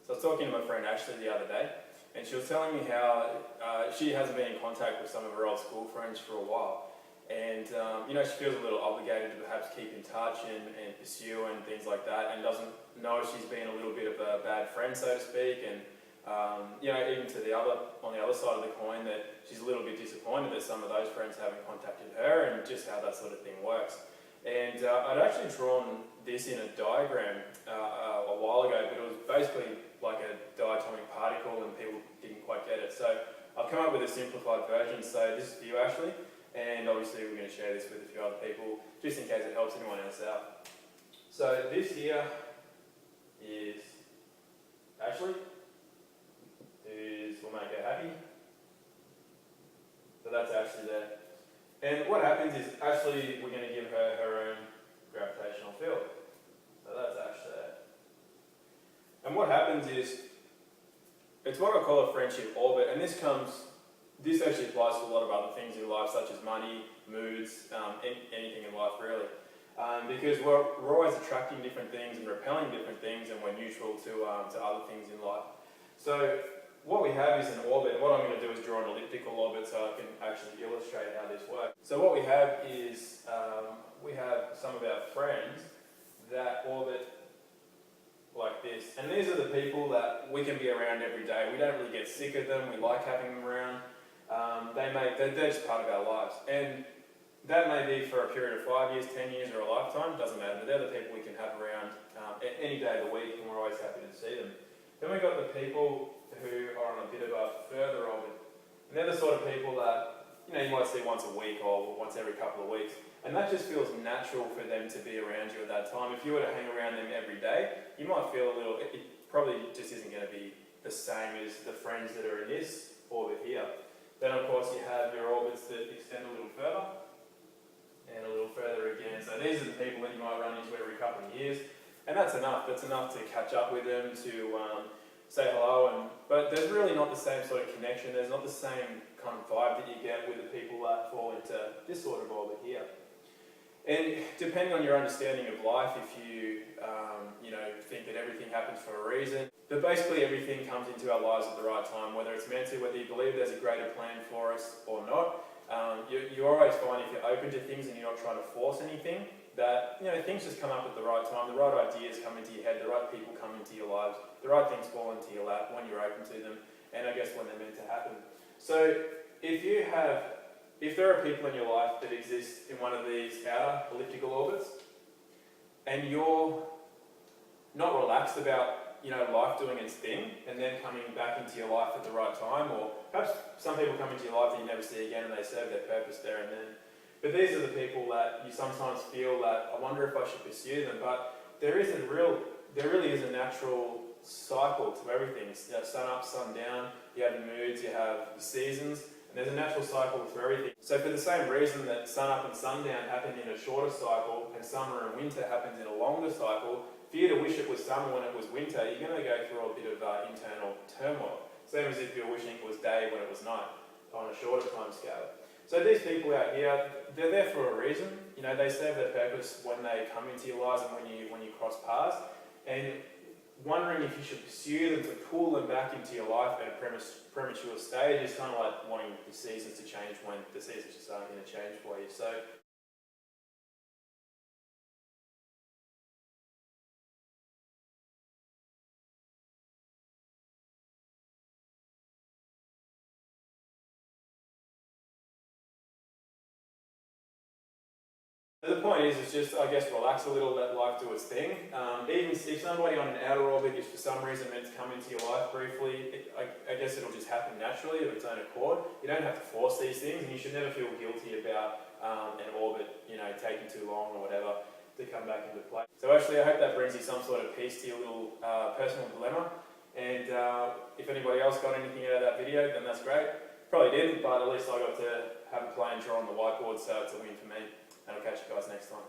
So I was talking to my friend Ashley the other day, and she was telling me how she hasn't been in contact with some of her old school friends for a while. And she feels a little obligated to perhaps keep in touch and pursue and things like that, and doesn't know she's been a little bit of a bad friend, so to speak. And even to on the other side of the coin, that she's a little bit disappointed that some of those friends haven't contacted her, and just how that sort of thing works. And I'd actually drawn this in a diagram a while ago, but it was basically like a diatomic particle, and people didn't quite get it. So I've come up with a simplified version. So this is for you, Ashley. And obviously we're going to share this with a few other people, just in case it helps anyone else out. So this here is Ashley, will make her happy. So that's Ashley there. And what happens is, Ashley, we're going to give her her own gravitational field. So that's Ashley there. And what happens is, it's what I call a friendship orbit, and this actually applies to a lot of other things in life, such as money, moods, anything in life really. Because we're always attracting different things and repelling different things, and we're neutral to other things in life. So what we have is an orbit, and what I'm going to do is draw an elliptical orbit so I can actually illustrate how this works. So what we have is, we have some of our friends that orbit like this. And these are the people that we can be around every day. We don't really get sick of them, we like having them around. They're just part of our lives. And that may be for a period of 5 years, 10 years, or a lifetime, doesn't matter. But they're the people we can have around any day of the week, and we're always happy to see them. Then we've got the people who are on a bit of a further orbit. And they're the sort of people that you might see once a week or once every couple of weeks. And that just feels natural for them to be around you at that time. If you were to hang around them every day, you might feel it probably just isn't going to be the same as the friends that are in this orbit here. Then of course you have your orbits that extend a little further, and a little further again. So these are the people that you might run into every couple of years. And that's enough. That's enough to catch up with them, to say hello. But there's really not the same sort of connection. There's not the same kind of vibe that you get with the people that fall into this sort of orbit here. And depending on your understanding of life, if you think that everything happens for a reason, but basically everything comes into our lives at the right time, whether it's meant to, whether you believe there's a greater plan for us or not. You always find, if you're open to things and you're not trying to force anything, that things just come up at the right time. The right ideas come into your head, the right people come into your lives, the right things fall into your lap when you're open to them, and I guess when they're meant to happen. So if there are people in your life that exist in one of these outer elliptical orbits, and you're not relaxed about life doing its thing, and then coming back into your life at the right time, or perhaps some people come into your life that you never see again and they serve their purpose there and then. But these are the people that you sometimes feel that, I wonder if I should pursue them, but there really is a natural cycle to everything. You have sun up, sun down, you have the moods, you have the seasons, and there's a natural cycle to everything. So for the same reason that sun up and sundown happen in a shorter cycle, and summer and winter happens in a longer cycle, for you to wish it was summer when it was winter, you're going to go through a bit of internal turmoil. Same as if you're wishing it was day when it was night, on a shorter time scale. So these people out here, they're there for a reason. They serve their purpose when they come into your lives and when you cross paths. And wondering if you should pursue them to pull them back into your life at a premature stage is kind of like wanting the seasons to change when the seasons just aren't going to change for you. So the point is just, I guess, relax a little, let life do its thing. Even if somebody on an outer orbit is for some reason meant to come into your life briefly, I guess it'll just happen naturally of its own accord. You don't have to force these things, and you should never feel guilty about an orbit, taking too long or whatever to come back into play. So actually, I hope that brings you some sort of peace to your little personal dilemma. And if anybody else got anything out of that video, then that's great. Probably didn't, but at least I got to have a play and draw on the whiteboard, so it's a win for me. And I'll catch you guys next time.